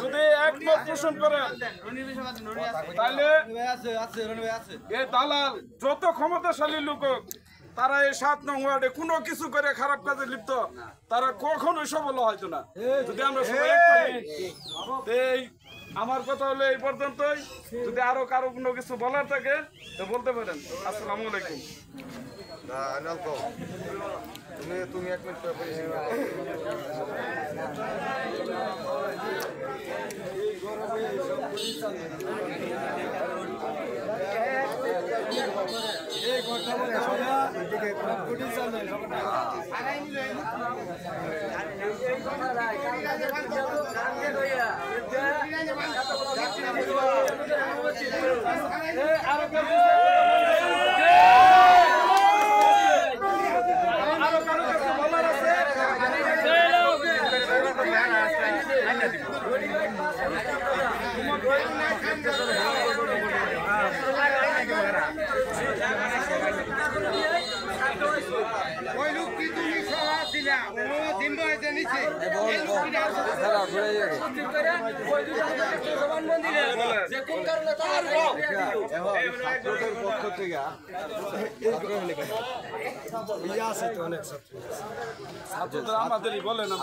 যদি একমত পোষণ করেন তাহলে এই দালাল যত ক্ষমতাশালী লোক তারা এই 7 নং ওয়ার্ডে কোনো কিছু করে খারাপ কাজে লিপ্ত তারা কখনোই সফল হয়তো না যদি আমরা সবাই এক থাকি। এই আমার কথা হলো এই পর্যন্তই। যদি আরো কারো কোনো কিছু বলার থাকে তো বলতে পারেন। আসসালামু আলাইকুম। তুমি এক মিনিট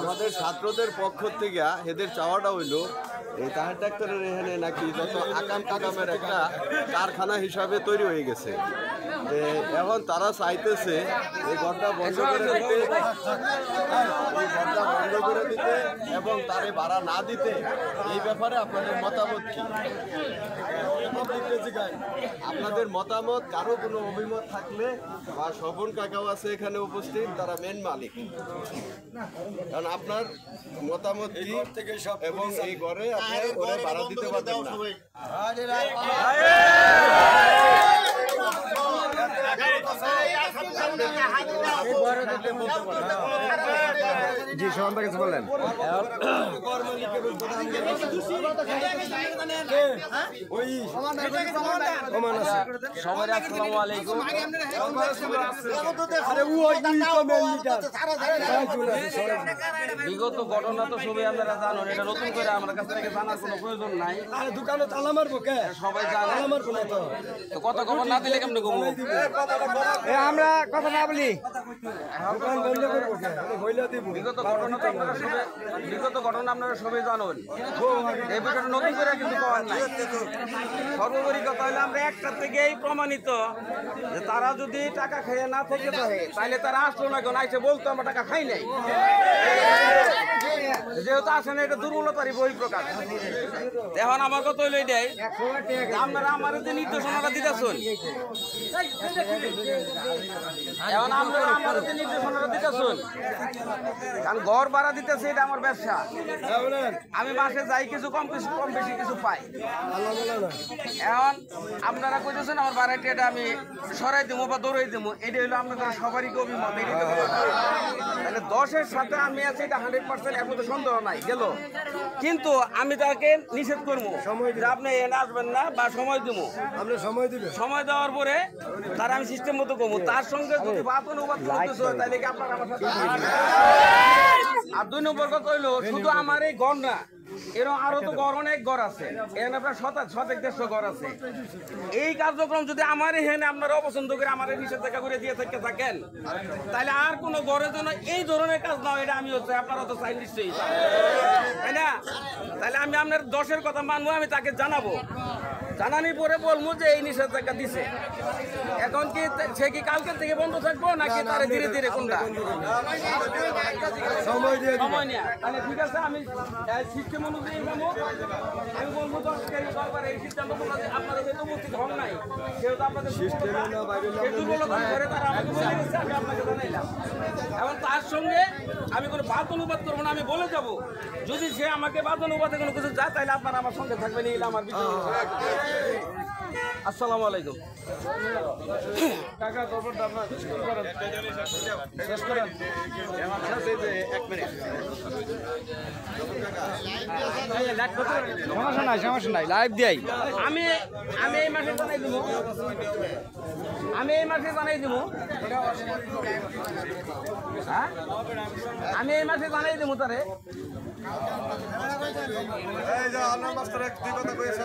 আমাদের ছাত্রদের পক্ষ থেকে এদের চাওয়াটা হইলো এই তাহার ডাক্তারের এখানে নাকি যত আকাম কাকামের একটা কারখানা হিসাবে তৈরি হয়ে গেছে। এখন তারা চাইতেছে এই ঘরটা বন্ধ করে দিতে, এবং তারে ভাড়া না দিতে। এই ব্যাপারে আপনাদের মতামত কি? আপনাদের মতামত, কারো কোনো অভিমত থাকলে, বা স্বপন কাকাও আছে এখানে উপস্থিত, তারা মেন মালিক। কারণ আপনার মতামত কি এবং এই ঘরে আপনি ঘরে ভাড়া দিতে পারবেন না? জি সোহান ভাই কিছু বললেন। বিগত ঘটনা তো সবাই আপনারা জানেন, এটা নতুন করে আমার কাছ থেকে জানার কোনো প্রয়োজন নাই। দোকানে তালা মারবো কে? সবাই জানে। কথা খবর না দিলে কেমন কমবো? আমরা কথা না বলি বিগত ঘটনা আপনারা সবাই জানেন। এই বিষয়টা নতুন করে কিন্তু পাওয়ার নাই। সর্বোপরি কথা হলে আমরা একটা থেকেই প্রমাণিত যে তারা যদি টাকা খেয়ে না থেকে থাকে তাহলে তারা আসলো না, কেন আইসে বলতো আমরা টাকা খাই নাই। যেহেতু আসে না, এটা দুর্বলতারই বহিঃপ্রকাশ। এখন আমার কথা হইলো এটাই, আপনারা আমার যে নির্দেশনাটা দিতেছেন, এখন আপনারা আমার যে নির্দেশনাটা দিতেছেন, কারণ ঘর ভাড়া দিতেছে, এটা আমার ব্যবসা। আমি মাসে যাই কিছু কম বেশি কিছু পাই। এখন আপনারা কইতেছেন আমার ভাড়াটিয়াটা আমি সরাই দেবো বা দৌড়াই দেবো, এটা হলো আপনাদের সবারই অভিমত। তাহলে 10-এর সাথে আমি আছি, এটা 100%, এখন তো সন্দেহ নাই গেল। কিন্তু আমি তাকে নিষেধ করবো যে আপনি এনে আসবেন না বা সময় দেবো। সময় দেওয়ার পরে তার আমি সিস্টেম মতো করবো। তার সঙ্গে যদি বাদ অনুবাদ করতেছ তাহলে কি আপনার আমার সাথে। আর 2 নম্বর কথা হইলো, শুধু আমার এই ঘর না, এরকম আরো তো ঘর, অনেক ঘর আছে, এখানে আপনার 100-150 ঘর আছে। এই কার্যক্রম যদি আমার এখানে আপনারা অপছন্দ করে আমার নিষেধাজ্ঞা করে দিয়ে থাকেন, তাহলে আর কোন ঘরের জন্য এই ধরনের কাজ না, এটা আমি হচ্ছে আপনারা তো চাই নিশ্চয়ই, তাই না? তাহলে আমি আপনার 10-এর কথা মানবো, আমি তাকে জানাবো। জানানোর পরে বলবো যে এই নিষেধাজ্ঞা দিছে। এখন কি সে কি কালকে থেকে বন্ধ থাকবো নাকি তারা ধীরে ধীরে কোনটা সময় নিয়ে? তাহলে ঠিক আছে, আমি সিস্টেম অনুযায়ী যাবো। আমি বলবো 10 তারিখ সরকার এই সিদ্ধান্ত আপনারা যেহেতু উপস্থিত হন নাই, সেহেতু আপনাদের দুর্বলতা করে তারা আমাকে বলে দিচ্ছে, আমি আপনাকে জানাইলাম। এবং তার সঙ্গে আমি কোনো বাদ অনুবাদ করবো না, আমি বলে যাবো। যদি সে আমাকে বাদ অনুবাদে কোনো কিছু যায়, তাহলে আপনারা আমার সঙ্গে থাকবেন, এই আমার বিষয়। আসসালামু আলাইকুম। কাকা খবরটা আপনার শেষ করেন। সমস্যা নাই, লাইভ দিই। আমি এই মাসে জানাই দিব, আমি এই মাসে জানাই দিব, হ্যাঁ আমি এই মাসে জানাই দিব তারে। এই যে আল্লাহ মাস্টার এক দুই কথা কইছে